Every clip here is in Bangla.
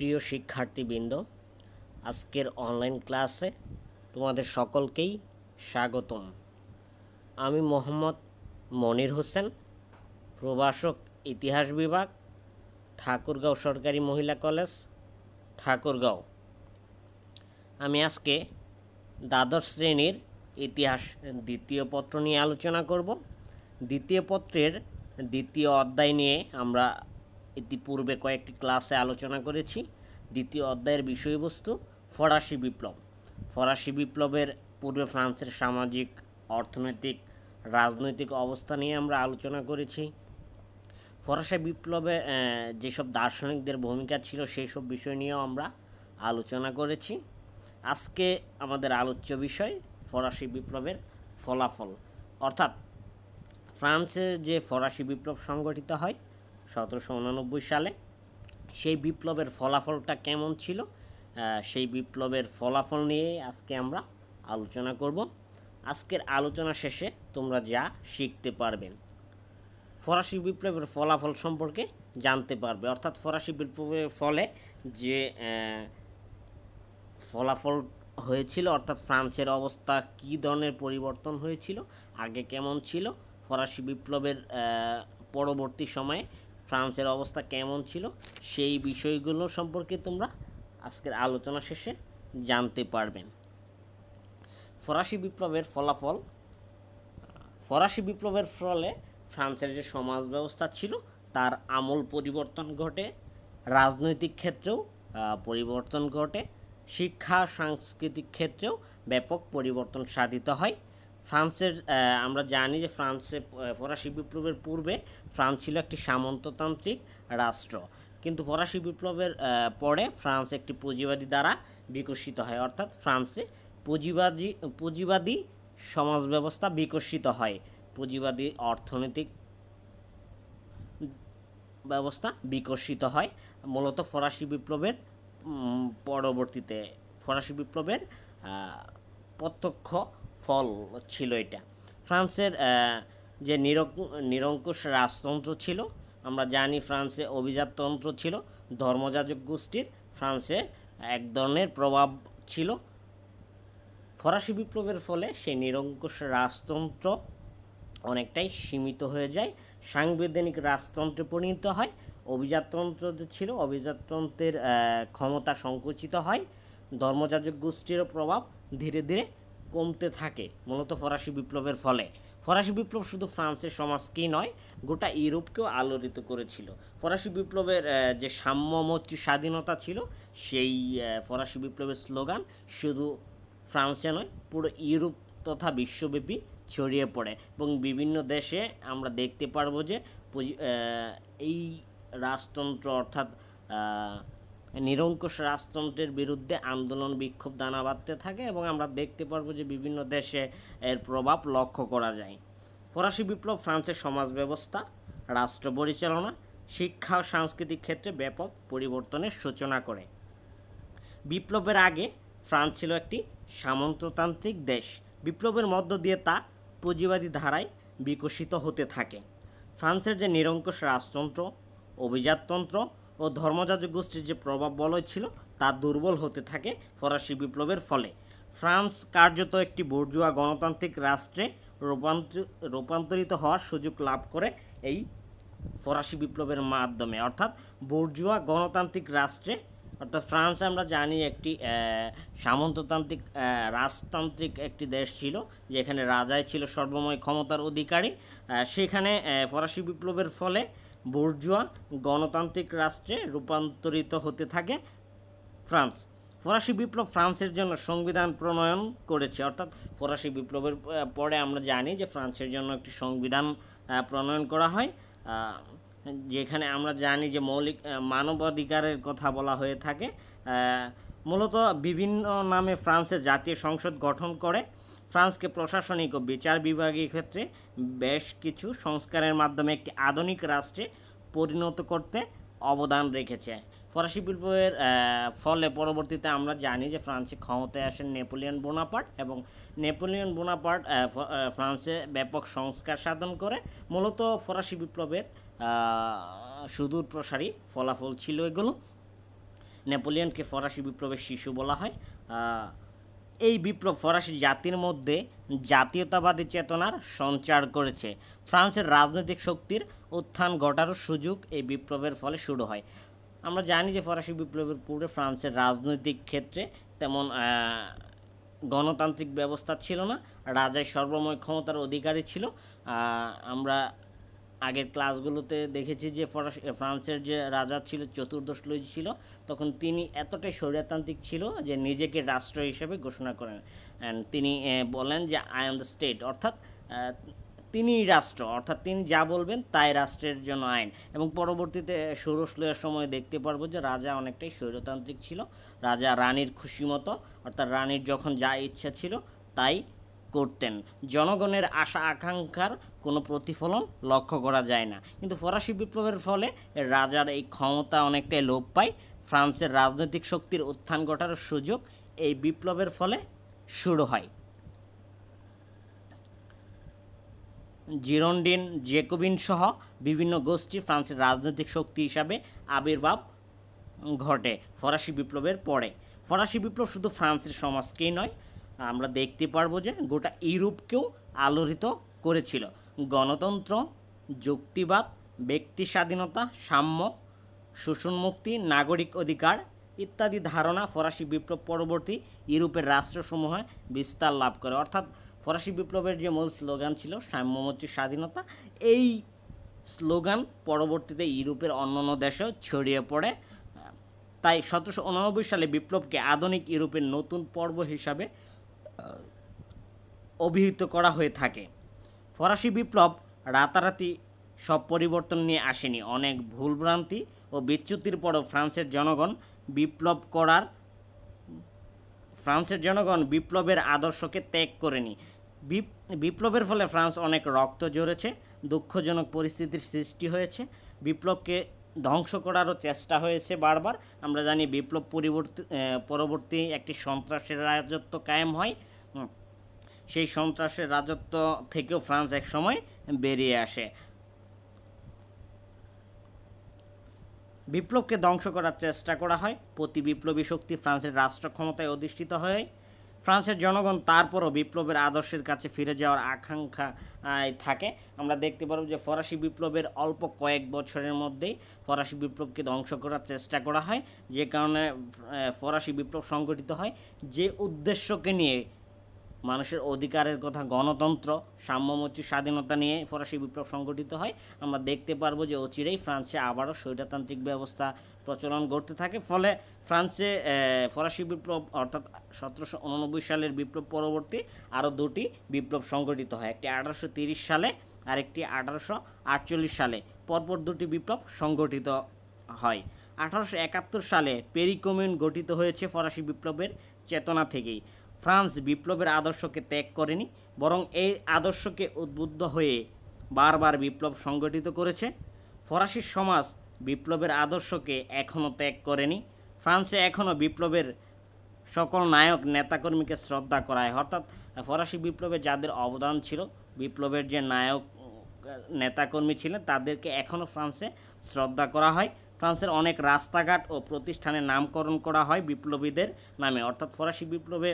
প্রিয় শিক্ষার্থীবৃন্দ, আজকের অনলাইন ক্লাসে তোমাদের সকলকেই স্বাগতম। আমি মোহাম্মদ মনির হোসেন, প্রভাষক ইতিহাস বিভাগ, ঠাকুরগাঁও সরকারি মহিলা কলেজ, ঠাকুরগাঁও। আমি আজকে দ্বাদশ শ্রেণীর ইতিহাস দ্বিতীয় পত্র নিয়ে আলোচনা করব। দ্বিতীয় পত্রের দ্বিতীয় অধ্যায় নিয়ে আমরা ইতিপূর্বে কয়েকটি ক্লাসে আলোচনা করেছি। দ্বিতীয় অধ্যায়ের বিষয়বস্তু ফরাসি বিপ্লব। ফরাসি বিপ্লবের পূর্বে ফ্রান্সের সামাজিক, অর্থনৈতিক, রাজনৈতিক অবস্থা নিয়ে আমরা আলোচনা করেছি। ফরাসি বিপ্লবে যেসব দার্শনিকদের ভূমিকা ছিল সেই সব বিষয় নিয়েও আমরা আলোচনা করেছি। আজকে আমাদের আলোচ্য বিষয় ফরাসি বিপ্লবের ফলাফল, অর্থাৎ ফ্রান্সে যে ফরাসি বিপ্লব সংগঠিত হয় 1789 সালে, সেই বিপ্লবের ফলাফলটা কেমন ছিল, সেই বিপ্লবের ফলাফল নিয়ে আজকে আমরা আলোচনা করব। আজকের আলোচনা শেষে তোমরা যা শিখতে পারবেন, ফরাসি বিপ্লবের ফলাফল সম্পর্কে জানতে পারবে, অর্থাৎ ফরাসি বিপ্লবের ফলে যে ফলাফল হয়েছিল, অর্থাৎ ফ্রান্সের অবস্থা কী ধরনের পরিবর্তন হয়েছিল, আগে কেমন ছিল, ফরাসি বিপ্লবের পরবর্তী সময়ে ফ্রান্সের অবস্থা কেমন ছিল, সেই বিষয়গুলো সম্পর্কে তোমরা আজকের আলোচনা শেষে জানতে পারবেন। ফরাসি বিপ্লবের ফলাফল। ফরাসি বিপ্লবের ফলে ফ্রান্সের যে সমাজ ব্যবস্থা ছিল তার আমূল পরিবর্তন ঘটে, রাজনৈতিক ক্ষেত্রেও পরিবর্তন ঘটে, শিক্ষা সাংস্কৃতিক ক্ষেত্রেও ব্যাপক পরিবর্তন সাধিত হয়। ফ্রান্সের আমরা জানি যে ফরাসি বিপ্লবের পূর্বে ফ্রান্স ছিল একটি সামন্ততান্ত্রিক রাষ্ট্র, কিন্তু ফরাসি বিপ্লবের পরে ফ্রান্স একটি পুঁজিবাদী দ্বারা বিকশিত হয়, অর্থাৎ ফ্রান্সে পুঁজিবাদী সমাজ ব্যবস্থা বিকশিত হয়, পুঁজিবাদী অর্থনৈতিক ব্যবস্থা বিকশিত হয়। মূলত ফরাসি বিপ্লবের পরবর্তীতে ফরাসি বিপ্লবের প্রত্যক্ষ ফল ছিল এটা। ফ্রান্সের যে নিরঙ্কুশ রাজতন্ত্র ছিল, আমরা জানি ফ্রান্সে অভিজাততন্ত্র ছিল, ধর্মযাজক গোষ্ঠীর ফ্রান্সে এক ধরনের প্রভাব ছিল। ফরাসি বিপ্লবের ফলে সেই নিরঙ্কুশ রাজতন্ত্র অনেকটাই সীমিত হয়ে যায়, সাংবিধানিক রাজতন্ত্রে পরিণত হয়। অভিজাততন্ত্র যে ছিল, অভিজাততন্ত্রের ক্ষমতা সংকুচিত হয়, ধর্মযাজক গোষ্ঠীরও প্রভাব ধীরে ধীরে কমতে থাকে মূলত ফরাসি বিপ্লবের ফলে। ফরাসি বিপ্লব শুধু ফ্রান্সের সমাজকেই নয়, গোটা ইউরোপকেও আলোড়িত করেছিল। ফরাসি বিপ্লবের যে সাম্যমৈত্রী স্বাধীনতা ছিল, সেই ফরাসি বিপ্লবের স্লোগান শুধু ফ্রান্সে নয়, পুরো ইউরোপ তথা বিশ্বব্যাপী ছড়িয়ে পড়ে এবং বিভিন্ন দেশে আমরা দেখতে পারবো যে এই রাজতন্ত্র, অর্থাৎ নিরঙ্কুশ রাজতন্ত্রের বিরুদ্ধে আন্দোলন বিক্ষোভ দানা বাঁধতে থাকে এবং আমরা দেখতে পারবো যে বিভিন্ন দেশে এর প্রভাব লক্ষ্য করা যায়। ফরাসি বিপ্লব ফ্রান্সের সমাজ ব্যবস্থা, রাষ্ট্র পরিচালনা, শিক্ষা ও সাংস্কৃতিক ক্ষেত্রে ব্যাপক পরিবর্তনের সূচনা করে। বিপ্লবের আগে ফ্রান্স ছিল একটি সামন্ততান্ত্রিক দেশ, বিপ্লবের মধ্য দিয়ে তা পুঁজিবাদী ধারায় বিকশিত হতে থাকে। ফ্রান্সের যে নিরঙ্কুশ রাজতন্ত্র, অভিজাততন্ত্র ও ধর্মযাজক গোষ্ঠীর যে প্রভাব বলয় ছিল তা দুর্বল হতে থাকে ফরাসি বিপ্লবের ফলে। ফ্রান্স কার্যত একটি বুর্জোয়া গণতান্ত্রিক রাষ্ট্রে রূপান্তরিত হওয়ার সুযোগ লাভ করে এই ফরাসি বিপ্লবের মাধ্যমে, অর্থাৎ বুর্জোয়া গণতান্ত্রিক রাষ্ট্রে, অর্থাৎ ফ্রান্স আমরা জানি একটি সামন্ততান্ত্রিক রাজতান্ত্রিক একটি দেশ ছিল, যেখানে রাজাই ছিল সর্বময় ক্ষমতার অধিকারী। সেখানে ফরাসি বিপ্লবের ফলে বুর্জোয়া গণতান্ত্রিক রাষ্ট্রে রূপান্তরিত হতে থাকে ফ্রান্স। ফরাসি বিপ্লব ফ্রান্সের জন্য সংবিধান প্রণয়ন করেছে, অর্থাৎ ফরাসি বিপ্লবের পরে আমরা জানি যে ফ্রান্সের জন্য একটি সংবিধান প্রণয়ন করা হয়, যেখানে আমরা জানি যে মৌলিক মানবাধিকারের কথা বলা হয়ে থাকে। মূলত বিভিন্ন নামে ফ্রান্সের জাতীয় সংসদ গঠন করে ফ্রান্সকে প্রশাসনিক ও বিচার বিভাগীয় ক্ষেত্রে বেশ কিছু সংস্কারের মাধ্যমে একটি আধুনিক রাষ্ট্রে পরিণত করতে অবদান রেখেছে। ফরাসি বিপ্লবের ফলে পরবর্তীতে আমরা জানি যে ফ্রান্সে ক্ষমতায় আসেন নেপোলিয়ন বোনাপার্ট, এবং নেপোলিয়ন বোনাপার্ট ফ্রান্সে ব্যাপক সংস্কার সাধন করে। মূলত ফরাসি বিপ্লবের সুদূর প্রসারী ফলাফল ছিল এগুলো। নেপোলিয়নকে ফরাসি বিপ্লবের শিশু বলা হয়। এই বিপ্লব ফরাসি জাতির মধ্যে জাতীয়তাবাদী চেতনার সঞ্চার করেছে। ফ্রান্সের রাজনৈতিক শক্তির উত্থান ঘটারও সুযোগ এই বিপ্লবের ফলে শুরু হয়। আমরা জানি যে ফরাসি বিপ্লবের পূর্বে ফ্রান্সের রাজনৈতিক ক্ষেত্রে তেমন গণতান্ত্রিক ব্যবস্থা ছিল না, রাজাই সর্বময় ক্ষমতার অধিকারী ছিল। আমরা আগের ক্লাসগুলোতে দেখেছি যে ফ্রান্সের যে রাজা ছিল চতুর্দশ লুই ছিল, তখন তিনি এতটাই স্বৈরতান্ত্রিক ছিল যে নিজেকে রাষ্ট্র হিসেবে ঘোষণা করেন। তিনি বলেন যে আই এম দ্য স্টেট, অর্থাৎ তিনি রাষ্ট্র, অর্থাৎ তিনি যা বলবেন তাই রাষ্ট্রের জন্য আইন। এবং পরবর্তীতে ষোড়শ লুইয়ের সময় দেখতে পারবো যে রাজা অনেকটাই স্বৈরতান্ত্রিক ছিল। রাজা রানীর খুশি মতো, অর্থাৎ রানীর যখন যা ইচ্ছা ছিল তাই করতেন। জনগণের আশা আকাঙ্ক্ষার কোনো প্রতিফলন লক্ষ্য করা যায় না। কিন্তু ফরাসি বিপ্লবের ফলে রাজার এই ক্ষমতা অনেকটাই লোপ পায়। ফ্রান্সের রাজনৈতিক শক্তির উত্থান ঘটার সুযোগ এই বিপ্লবের ফলে শুরু হয়। জিরোন্ডিন, জেকোবিন সহ বিভিন্ন গোষ্ঠী ফ্রান্সের রাজনৈতিক শক্তি হিসাবে আবির্ভাব ঘটে ফরাসি বিপ্লবের পরে। ফরাসি বিপ্লব শুধু ফ্রান্সের সমাজকেই নয়, আমরা দেখতে পারবো যে গোটা ইউরোপকেও আলোড়িত করেছিল। গণতন্ত্র, যুক্তিবাদ, ব্যক্তি স্বাধীনতা, সাম্য, শোষণমুক্তি, নাগরিক অধিকার ইত্যাদি ধারণা ফরাসি বিপ্লব পরবর্তী ইউরোপের রাষ্ট্রসমূহে বিস্তার লাভ করে। অর্থাৎ ফরাসি বিপ্লবের যে মূল স্লোগান ছিল সাম্যমৈত্রী স্বাধীনতা, এই স্লোগান পরবর্তীতে ইউরোপের অন্যান্য দেশেও ছড়িয়ে পড়ে। তাই 1789 সালে বিপ্লবকে আধুনিক ইউরোপের নতুন পর্ব হিসাবে অভিহিত করা হয়ে থাকে। ফরাসি বিপ্লব রাতারাতি সব পরিবর্তন নিয়ে আসেনি। অনেক ভুলভ্রান্তি ও বিচ্যুতির পরও ফ্রান্সের জনগণ বিপ্লবের আদর্শকে ত্যাগ করেনি। বিপ্লবের ফলে ফ্রান্স অনেক রক্ত ঝরেছে, দুঃখজনক পরিস্থিতির সৃষ্টি হয়েছে, বিপ্লবকে ধ্বংস করারও চেষ্টা হয়েছে বারবার। আমরা জানি বিপ্লব পরবর্তী একটি সন্ত্রাসের রাজত্ব কায়েম হয়। সেই সন্ত্রাসের রাজত্ব থেকেও ফ্রান্স এক সময় বেরিয়ে আসে। বিপ্লবকে ধ্বংস করার চেষ্টা করা হয়। প্রতি বিপ্লবী শক্তি ফ্রান্সের রাষ্ট্র ক্ষমতায় অধিষ্ঠিত হয়। ফ্রান্সের জনগণ তারপরও বিপ্লবের আদর্শের কাছে ফিরে যাওয়ার আকাঙ্ক্ষা থাকে। আমরা দেখতে পারব যে ফরাসি বিপ্লবের অল্প কয়েক বছরের মধ্যেই ফরাসি বিপ্লবকে ধ্বংস করার চেষ্টা করা হয়, যে কারণে ফরাসি বিপ্লব সংগঠিত হয়। যে উদ্দেশ্যকে নিয়ে, মানুষের অধিকারের কথা, গণতন্ত্র, সাম্যমৈত্রী স্বাধীনতা নিয়ে ফরাসি বিপ্লব সংগঠিত হয়। আমরা দেখতে পারবো যে অচিরেই ফ্রান্সে আবারও স্বৈরতান্ত্রিক ব্যবস্থা প্রচলন করতে থাকে। ফলে ফ্রান্সে ফরাসি বিপ্লব অর্থাৎ 1789 সালের বিপ্লব পরবর্তী আরও দুটি বিপ্লব সংগঠিত হয়। একটি 1830 সালে আর একটি 1848 সালে। পরপর দুটি বিপ্লব সংগঠিত হয়। 1871 সালে প্যারি কমিউন গঠিত হয়েছে ফরাসি বিপ্লবের চেতনা থেকেই। ফ্রান্স বিপ্লবের আদর্শকে ত্যাগ করেনি, বরং এই আদর্শকে উদ্বুদ্ধ হয়ে বারবার বিপ্লব সংগঠিত করেছে। ফরাসি সমাজ বিপ্লবের আদর্শকে এখনও ত্যাগ করেনি। ফ্রান্সে এখনও বিপ্লবের সকল নায়ক নেতাকর্মীকে শ্রদ্ধা করা হয়। অর্থাৎ ফরাসি বিপ্লবে যাদের অবদান ছিল, বিপ্লবের যে নায়ক নেতাকর্মী ছিলেন, তাদেরকে এখনও ফ্রান্সে শ্রদ্ধা করা হয়। ফ্রান্সের অনেক রাস্তাঘাট ও প্রতিষ্ঠানের নামকরণ করা হয় বিপ্লবীদের নামে। অর্থাৎ ফরাসি বিপ্লবে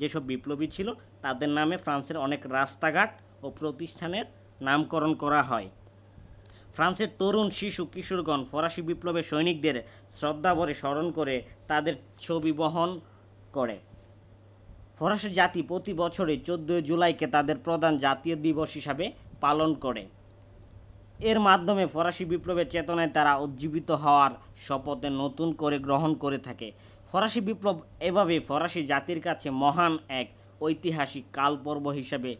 যেসব বিপ্লবী ছিল তাদের নামে ফ্রান্সের অনেক রাস্তাঘাট ও প্রতিষ্ঠানের নামকরণ করা হয়। ফ্রান্সের তরুণ, শিশু, কিশোরগণ ফরাসি বিপ্লবের সৈনিকদের শ্রদ্ধাভরে স্মরণ করে তাদের ছবি বহন করে। ফরাসি জাতি প্রতি বছরই 14 জুলাইকে তাদের প্রধান জাতীয় দিবস হিসাবে পালন করে। এর মাধ্যমে ফরাসি বিপ্লবের চেতনায় তারা উজ্জীবিত হওয়ার শপথে নতুন করে গ্রহণ করে থাকে। ফরাসি বিপ্লব এভাবে ফরাসি জাতির কাছে মহান এক ঐতিহাসিক কালপর্ব হিসাবে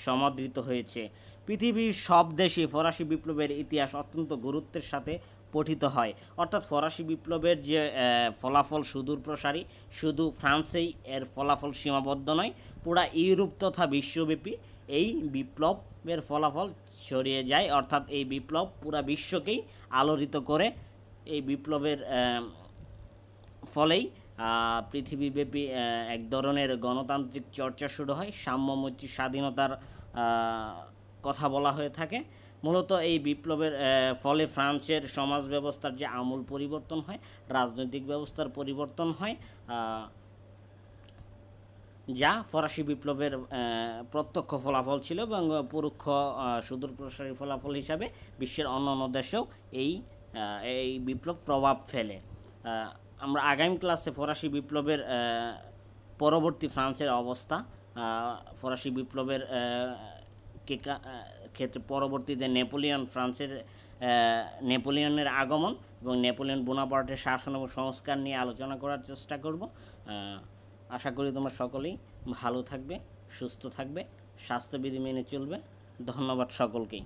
সমাদৃত হয়েছে। পৃথিবীর সব দেশে ফরাসি বিপ্লবের ইতিহাস অত্যন্ত গুরুত্বের সাথে পঠিত হয়। অর্থাৎ ফরাসি বিপ্লবের যে ফলাফল সুদূর প্রসারী, শুধু ফ্রান্সেই এর ফলাফল সীমাবদ্ধ নয়, পুরা ইউরোপ তথা বিশ্বব্যাপী এই বিপ্লবের ফলাফল ছড়িয়ে যায়। অর্থাৎ এই বিপ্লব পুরা বিশ্বকেই আলোড়িত করে। এই বিপ্লবের ফলেই পৃথিবীব্যাপী এক ধরনের গণতান্ত্রিক চর্চা শুরু হয়, সাম্যমৈত্রী স্বাধীনতার কথা বলা হয়ে থাকে। মূলত এই বিপ্লবের ফলে ফ্রান্সের সমাজ ব্যবস্থার যে আমূল পরিবর্তন হয়, রাজনৈতিক ব্যবস্থার পরিবর্তন হয়, যা ফরাসি বিপ্লবের প্রত্যক্ষ ফলাফল ছিল এবং পরোক্ষ সুদূরপ্রসারী ফলাফল হিসাবে বিশ্বের অন্যান্য দেশেও এই বিপ্লব প্রভাব ফেলে। আমরা আগামী ক্লাসে ফরাসি বিপ্লবের পরবর্তী ফ্রান্সের অবস্থা, ফরাসি বিপ্লবের ক্ষেত্রে পরবর্তীতে নেপোলিয়নের আগমন এবং নেপোলিয়ন বোনাপার্টের শাসন এবং সংস্কার নিয়ে আলোচনা করার চেষ্টা করব। আশা করি তোমরা সকলেই ভালো থাকবে, সুস্থ থাকবে, স্বাস্থ্যবিধি মেনে চলবে। ধন্যবাদ সকলকেই।